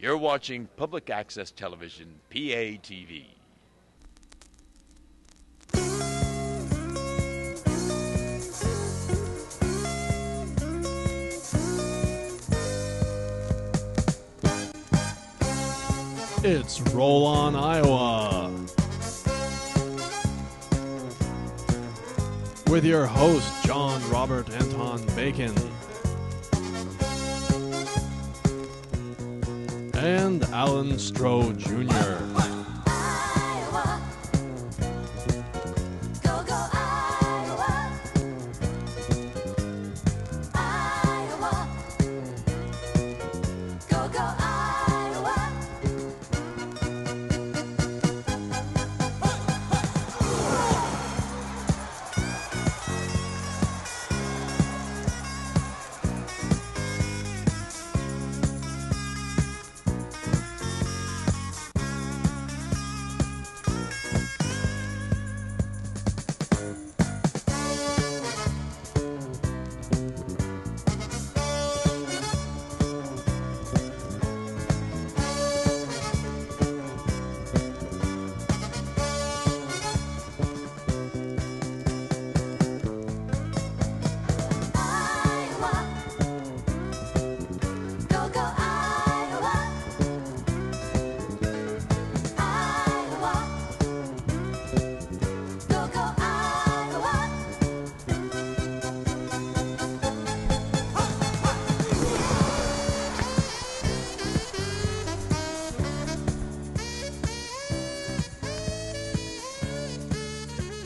You're watching Public Access Television, PATV. It's Roll On Iowa with your host, John Robert Anton Bacon, and Alan Stroh Jr.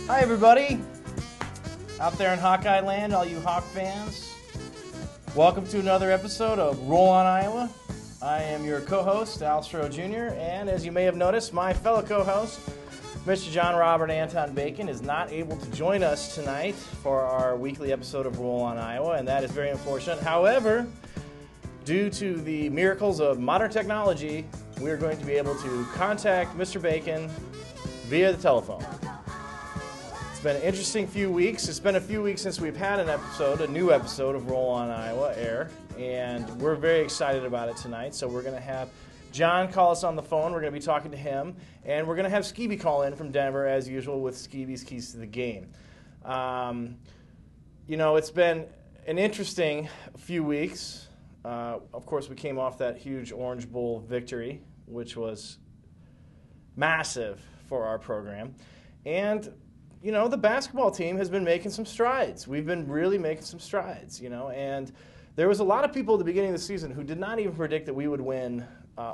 Hi everybody, out there in Hawkeye Land, all you Hawk fans. Welcome to another episode of Roll On Iowa. I am your co-host, Al Stroh Jr., and as you may have noticed, my fellow co-host, Mr. John Robert Anton Bacon, is not able to join us tonight for our weekly episode of Roll On Iowa, and that is very unfortunate. However, due to the miracles of modern technology, we are going to be able to contact Mr. Bacon via the telephone. It's been an interesting few weeks. It's been a few weeks since we've had a new episode of Roll On Iowa air, and we're very excited about it tonight. So we're going to have John call us on the phone. We're going to be talking to him, and we're going to have Skeeby call in from Denver as usual with Skeeby's Keys to the Game. It's been an interesting few weeks. Of course, we came off that huge Orange Bowl victory, which was massive for our program, and the basketball team has been making some strides. We've been really making some strides, and there was a lot of people at the beginning of the season who did not even predict that we would win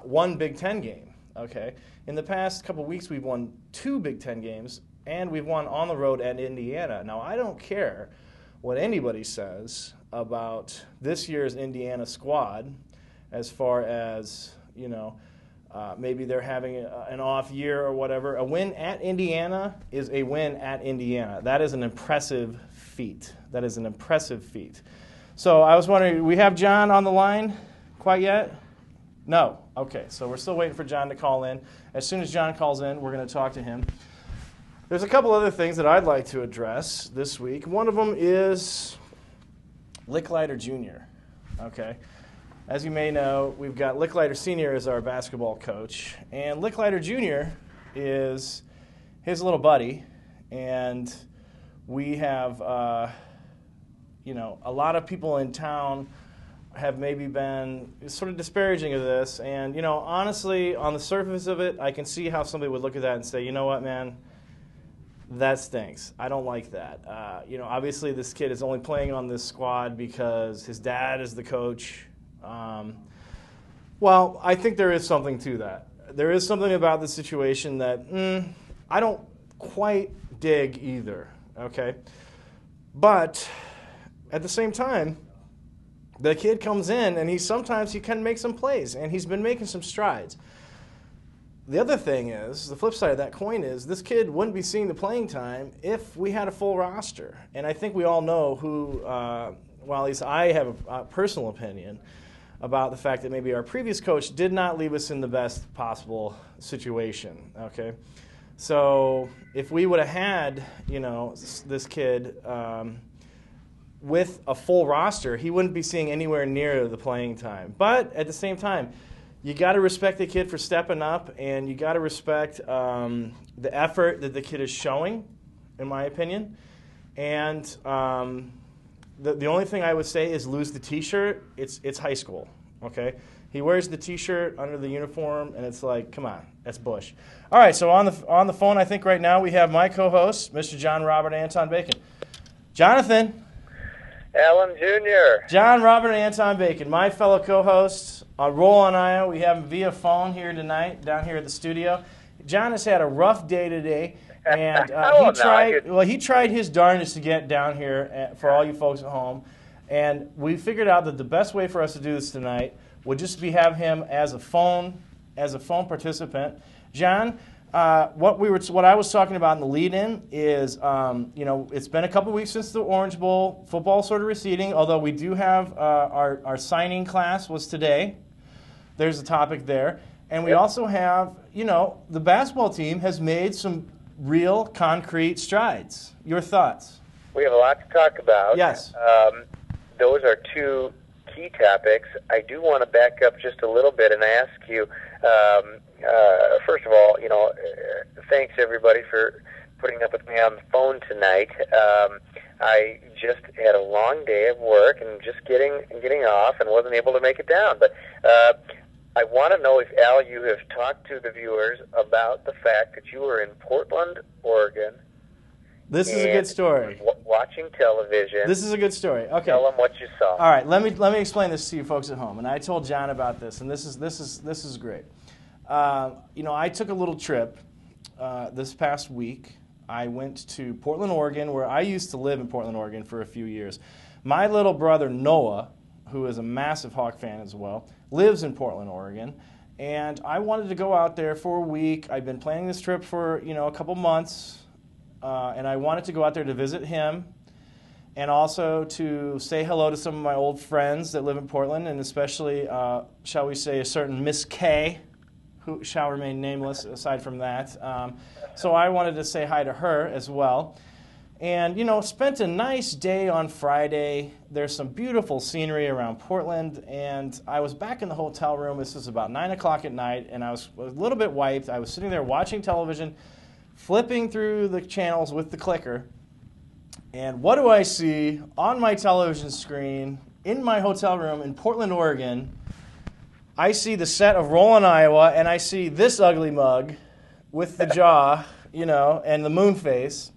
one Big Ten game, okay? In the past couple of weeks, we've won 2 Big Ten games, and we've won on the road at Indiana. Now, I don't care what anybody says about this year's Indiana squad as far as, maybe they're having an off year or whatever. A win at Indiana is a win at Indiana. That is an impressive feat. So I was wondering, we have John on the line quite yet? No. Okay, so we're still waiting for John to call in. As soon as John calls in, we're going to talk to him. There's a couple other things that I'd like to address this week. One of them is Licklider Jr., okay? As you may know, we've got Licklider Sr. as our basketball coach, and Licklider Jr. is his little buddy, and we have, a lot of people in town have maybe been sort of disparaging of this, and, honestly, on the surface of it, I can see how somebody would look at that and say, you know what, man, that stinks. I don't like that. Obviously this kid is only playing on this squad because his dad is the coach. Well, I think there is something to that. There is something about the situation that I don't quite dig either, okay? But at the same time, the kid comes in and sometimes he can make some plays, and he's been making some strides. The other thing is, the flip side of that coin is, this kid wouldn't be seeing the playing time if we had a full roster. And I think we all know who, well, at least I have a personal opinion about the fact that maybe our previous coach did not leave us in the best possible situation, okay? So if we would have had, this kid with a full roster, he wouldn't be seeing anywhere near the playing time. But at the same time, you got to respect the kid for stepping up, and you got to respect the effort that the kid is showing, in my opinion. And the only thing I would say is lose the T-shirt. It's high school, okay? He wears the T-shirt under the uniform, and it's like, come on, that's Bush. All right, so on the phone, I think right now we have my co-host, Mr. John Robert Anton Bacon. Jonathan. Alan Jr. John Robert Anton Bacon, my fellow co-host on Roll on Iowa. We have him via phone here tonight, down here at the studio. John has had a rough day today, and he tried his darndest to get down here for all you folks at home, and we figured out that the best way for us to do this tonight would just be have him as a phone participant. John, what I was talking about in the lead-in is, it's been a couple weeks since the Orange Bowl. Football sort of receding, although we do have our signing class was today. There's a topic there. And we also have, the basketball team has made some real concrete strides. Your thoughts? We have a lot to talk about. Yes. Those are two key topics. I do want to back up just a little bit and ask you, first of all, thanks everybody for putting up with me on the phone tonight. I just had a long day of work and just getting off and wasn't able to make it down. But I want to know if, Al, you have talked to the viewers about the fact that you were in Portland, Oregon. This is a good story. Watching television. This is a good story. Okay. Tell them what you saw. All right. Let me explain this to you folks at home. And I told John about this, and this is great. I took a little trip this past week. I went to Portland, Oregon, where I used to live in Portland, Oregon for a few years. My little brother Noah, who is a massive Hawk fan as well, lives in Portland, Oregon. And I wanted to go out there for a week. I've been planning this trip for a couple months. And I wanted to go out there to visit him and also to say hello to some of my old friends that live in Portland, and especially, shall we say, a certain Miss K, who shall remain nameless aside from that. So I wanted to say hi to her as well. And, spent a nice day on Friday. There's some beautiful scenery around Portland, and I was back in the hotel room. This was about 9 o'clock at night, and I was a little bit wiped. I was sitting there watching television, flipping through the channels with the clicker, and what do I see on my television screen in my hotel room in Portland, Oregon? I see the set of Roll on Iowa, and I see this ugly mug with the jaw, and the moon face.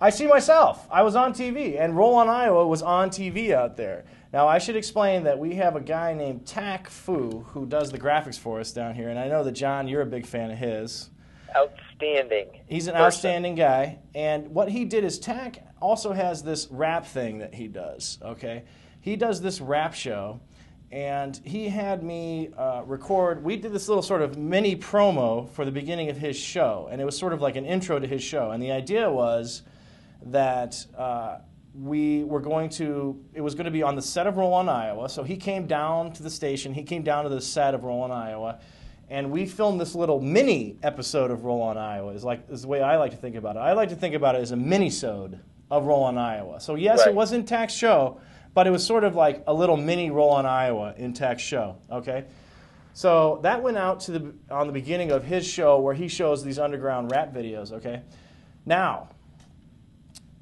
I see myself. I was on TV, and Roll on Iowa was on TV out there. Now, I should explain that we have a guy named Tak Fu who does the graphics for us down here, and I know that, John, you're a big fan of his. Outstanding. He's an outstanding guy, and what he did is Tak also has this rap thing that he does, okay? He does this rap show, and he had me record. We did this little sort of mini promo for the beginning of his show, and it was sort of like an intro to his show, and the idea was that it was going to be on the set of Roll on Iowa, so he came down to the station, he came down to the set of Roll on Iowa, and we filmed this little mini episode of Roll on Iowa. Is the way I like to think about it. I like to think about it as a mini-sode of Roll on Iowa. So yes, It was in Tak's show, but it was sort of like a little mini Roll on Iowa in Tak's show. Okay, so that went out on the beginning of his show where he shows these underground rap videos. Okay, now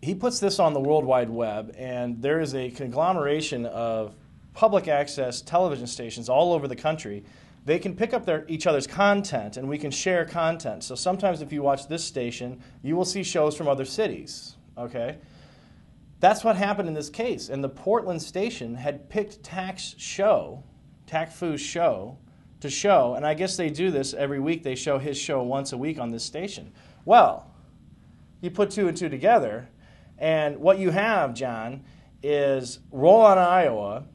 he puts this on the World Wide Web, and there is a conglomeration of public access television stations all over the country. They can pick up each other's content, and we can share content. So sometimes if you watch this station, you will see shows from other cities, okay? That's what happened in this case. And the Portland station had picked Tak Fu's show, to show, and I guess they do this every week. They show his show once a week on this station. Well, you put two and two together, and what you have, John, is Roll on Iowa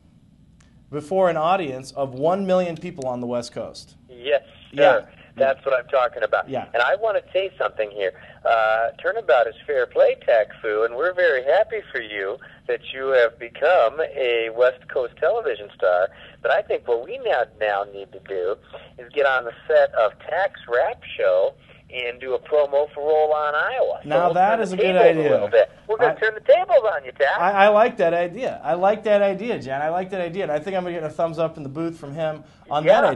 before an audience of 1 million people on the West Coast. Yes, sir. Yeah. That's what I'm talking about. Yeah. And I want to say something here. Turnabout is fair play, Tak Fu, and we're very happy for you that you have become a West Coast television star. But I think what we now need to do is get on the set of Tak's rap show and do a promo for Roll on Iowa. So now that is a good idea. We're going to turn the tables on you, Tak. I like that idea. I like that idea, Jan. I like that idea, and I think I'm going to get a thumbs up in the booth from him on that idea.